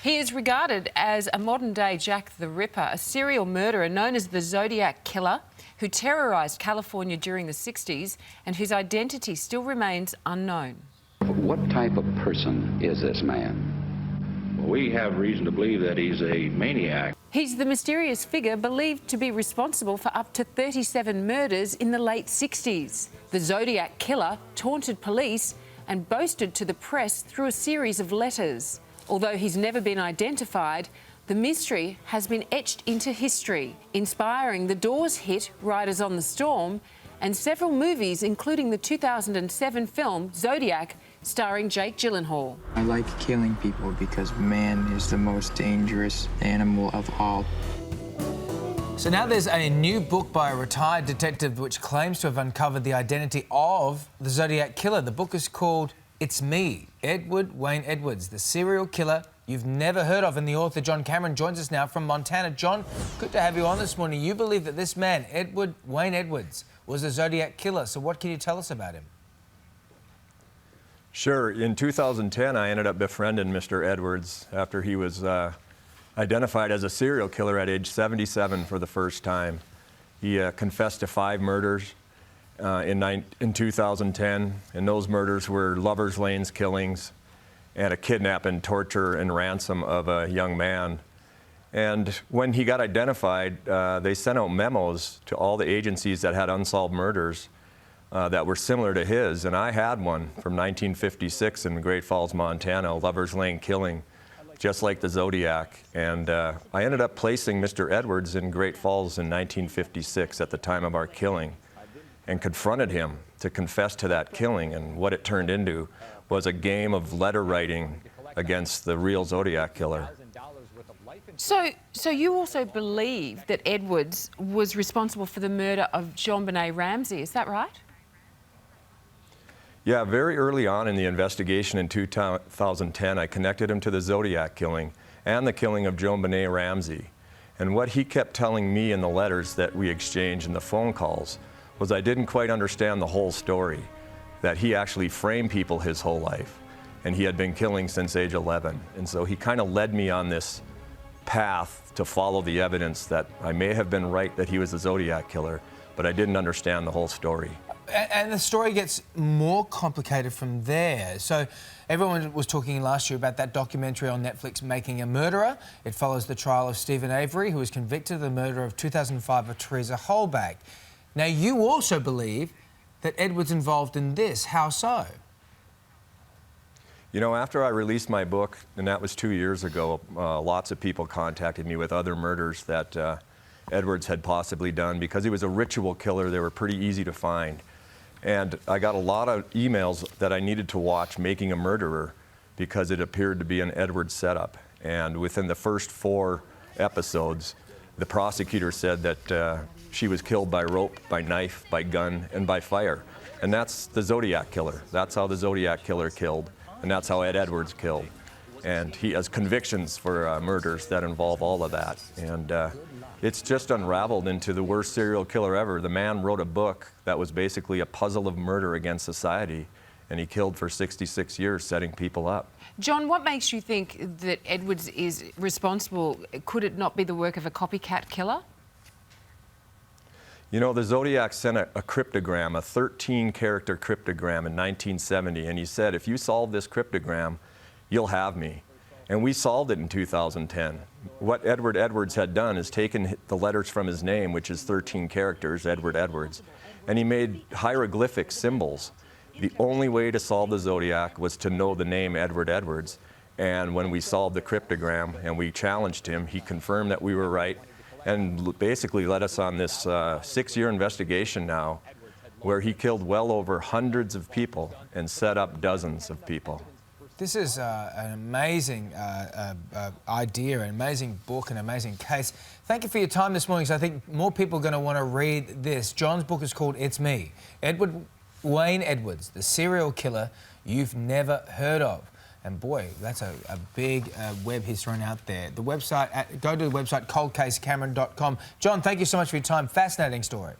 He is regarded as a modern-day Jack the Ripper, a serial murderer known as the Zodiac Killer, who terrorised California during the 60s and whose identity still remains unknown. What type of person is this man? We have reason to believe that he's a maniac. He's the mysterious figure believed to be responsible for up to 37 murders in the late 60s. The Zodiac Killer taunted police and boasted to the press through a series of letters. Although he's never been identified, the mystery has been etched into history, inspiring the Doors hit Riders on the Storm and several movies, including the 2007 film Zodiac, starring Jake Gyllenhaal. I like killing people because man is the most dangerous animal of all. So now there's a new book by a retired detective which claims to have uncovered the identity of the Zodiac Killer. The book is called It's Me, Edward Wayne Edwards, the serial killer you've never heard of. And the author, John Cameron, joins us now from Montana. John, good to have you on this morning. You believe that this man, Edward Wayne Edwards, was a Zodiac Killer. So what can you tell us about him? Sure. In 2010, I ended up befriending Mr. Edwards after he was identified as a serial killer at age 77 for the first time. He confessed to 5 murders in 2010, and those murders were lovers' lanes killings and a kidnap and torture and ransom of a young man. And when he got identified, they sent out memos to all the agencies that had unsolved murders that were similar to his, and I had one from 1956 in Great Falls, Montana, a lovers' lane killing, just like the Zodiac. And I ended up placing Mr. Edwards in Great Falls in 1956 at the time of our killing, and confronted him to confess to that killing. And what it turned into was a game of letter writing against the real Zodiac Killer. So you also believe that Edwards was responsible for the murder of JonBenet Ramsey, is that right? Yeah, very early on in the investigation in 2010, I connected him to the Zodiac killing and the killing of JonBenet Ramsey. And what he kept telling me in the letters that we exchanged and the phone calls was I didn't quite understand the whole story, that he actually framed people his whole life, and he had been killing since age 11. And so he kind of led me on this path to follow the evidence that I may have been right that he was the Zodiac Killer, but I didn't understand the whole story. And the story gets more complicated from there. So everyone was talking last year about that documentary on Netflix, Making a Murderer. It follows the trial of Stephen Avery, who was convicted of the murder of 2005 of Teresa Holbach. Now, you also believe that Edward's involved in this. How so? You know, after I released my book, and that was 2 years ago, lots of people contacted me with other murders that Edwards had possibly done. Because he was a ritual killer, they were pretty easy to find. And I got a lot of emails that I needed to watch Making a Murderer because it appeared to be an Edwards setup. And within the first 4 episodes, the prosecutor said that she was killed by rope, by knife, by gun, and by fire. And that's the Zodiac Killer. That's how the Zodiac Killer killed, and that's how Ed Edwards killed. And he has convictions for murders that involve all of that. And it's just unraveled into the worst serial killer ever. The man wrote a book that was basically a puzzle of murder against society, and he killed for 66 years setting people up. John, what makes you think that Edwards is responsible? Could it not be the work of a copycat killer? You know, the Zodiac sent a cryptogram, a 13-character cryptogram in 1970, and he said, if you solve this cryptogram, you'll have me. And we solved it in 2010. What Edward Edwards had done is taken the letters from his name, which is 13 characters, Edward Edwards, and he made hieroglyphic symbols. The only way to solve the Zodiac was to know the name Edward Edwards. And when we solved the cryptogram and we challenged him, he confirmed that we were right and basically led us on this 6-year investigation now where he killed well over hundreds of people and set up dozens of people. This is an amazing idea, an amazing book, an amazing case. Thank you for your time this morning. So I think more people are going to want to read this. John's book is called It's Me, Edward Wayne Edwards, the serial killer you've never heard of. And boy, that's a big web he's thrown out there. The website, go to the website coldcasecameron.com. John, thank you so much for your time. Fascinating story.